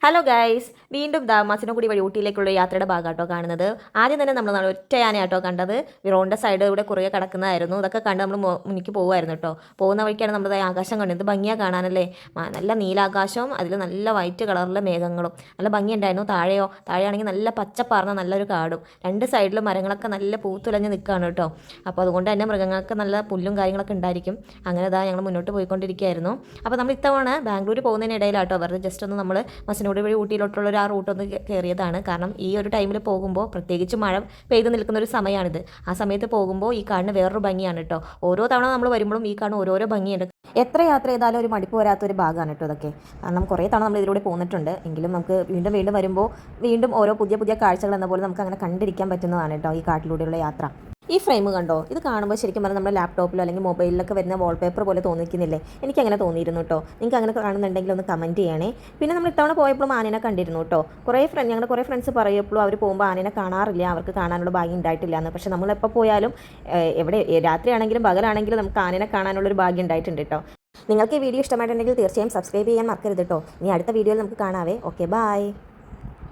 Hello guys, വീണ്ടും മസിനഗുഡി വഴി ഊട്ടിയിലേക്കുള്ള യാത്രയുടെ ഭാഗമാട്ടോ കാണുന്നത്. ആദ്യം തന്നെ നമ്മൾ ഒറ്റ യാനയാട്ടോ കണ്ടത്. റോഡിൻ്റെ സൈഡ് ഇവിടെ കുറേ കിടക്കുന്നതായിരുന്നു. ഇതൊക്കെ കണ്ട് നമ്മൾ മുന്നിക്ക് പോകുമായിരുന്നു കേട്ടോ. പോകുന്ന വഴിക്കാണ് നമ്മൾ ആകാശം കണ്ടത്. ഭംഗിയാണ് കാണാനല്ലേ. നല്ല നീലാകാശവും അതിൽ നല്ല വൈറ്റ് കളറിലെ മേഘങ്ങളും നല്ല ഭംഗിയുണ്ടായിരുന്നു. താഴെയാണെങ്കിൽ നല്ല പച്ചപ്പാർന്ന നല്ലൊരു കാടും, രണ്ട് സൈഡിലും മരങ്ങളൊക്കെ നല്ല പൂത്തുലഞ്ഞ് നിൽക്കുകയാണ് കേട്ടോ. അപ്പോൾ അതുകൊണ്ട് തന്നെ മൃഗങ്ങൾക്ക് നല്ല പുല്ലും കാര്യങ്ങളൊക്കെ ഉണ്ടായിരിക്കും. അങ്ങനെ ഞങ്ങൾ മുന്നോട്ട് പോയിക്കൊണ്ടിരിക്കുകയായിരുന്നു. അപ്പോൾ നമ്മൾ ഇത്തവണ ബാംഗ്ലൂർ പോകുന്നതിനിടയിലാട്ടോ വെറുതെ ജസ്റ്റ് ഒന്ന് നമ്മൾ മസിനഗുഡി വഴി ഊട്ടിയിലോട്ടുള്ള ഒരു റൂട്ടൊന്ന് കയറിയതാണ്. കാരണം ഈ ഒരു ടൈമിൽ പോകുമ്പോൾ പ്രത്യേകിച്ച് മഴ പെയ്ത് നിൽക്കുന്ന ഒരു സമയമാണിത്. ആ സമയത്ത് പോകുമ്പോൾ ഈ കാടിന് വേറൊരു ഭംഗിയാണ് കേട്ടോ. ഓരോ തവണ നമ്മൾ വരുമ്പോഴും ഈ കാടിന് ഓരോരോ ഭംഗിയുണ്ട്. എത്ര യാത്ര ചെയ്താലും ഒരു മടിപ്പ് വരാത്തൊരു ഭാഗമാണ് കേട്ടോ ഇതൊക്കെ. കാരണം കുറേ തവണ നമ്മൾ ഇതിലൂടെ പോന്നിട്ടുണ്ട്. എങ്കിലും നമുക്ക് വീണ്ടും വീണ്ടും വരുമ്പോൾ വീണ്ടും ഓരോ പുതിയ പുതിയ കാഴ്ചകൾ എന്ന പോലെ നമുക്ക് അങ്ങനെ കണ്ടിരിക്കാൻ പറ്റുന്നതാണ് കേട്ടോ ഈ കാട്ടിലൂടെയുള്ള യാത്ര. ഈ ഫ്രെയിം കണ്ടോ? ഇത് കാണുമ്പോൾ ശരിക്കും പറഞ്ഞാൽ നമ്മുടെ ലാപ്ടോപ്പിലോ അല്ലെങ്കിൽ മൊബൈലിലൊക്കെ വരുന്ന വാൾപേപ്പർ പോലെ തോന്നിക്കുന്നില്ലേ? എനിക്കങ്ങനെ തോന്നിയിരുന്നു കേട്ടോ. നിങ്ങൾക്ക് അങ്ങനെ കാണുന്നുണ്ടെങ്കിൽ ഒന്ന് കമൻറ്റ് ചെയ്യണേ. പിന്നെ നമ്മൾ ഇത്തവണ പോയപ്പോഴും ആനേനെ കണ്ടിരുന്നു കേട്ടോ. ഞങ്ങളുടെ കുറേ ഫ്രണ്ട്സ് പറയപ്പോഴും അവർ പോകുമ്പോൾ ആനേനെ കാണാറില്ല, അവർക്ക് കാണാനുള്ള ഭാഗ്യം ഉണ്ടായിട്ടില്ല എന്ന്. പക്ഷേ നമ്മളെപ്പോൾ പോയാലും എവിടെ രാത്രിയാണെങ്കിലും പകലാണെങ്കിലും നമുക്ക് ആനേനെ കാണാനുള്ളൊരു ഭാഗ്യം ഉണ്ടായിട്ടുണ്ട് കേട്ടോ. നിങ്ങൾക്ക് ഈ വീഡിയോ ഇഷ്ടമായിട്ടുണ്ടെങ്കിൽ തീർച്ചയായും സബ്സ്ക്രൈബ് ചെയ്യാൻ മറക്കരുത് കേട്ടോ. ഇനി അടുത്ത വീഡിയോയിൽ നമുക്ക് കാണാവേ. Okay, by.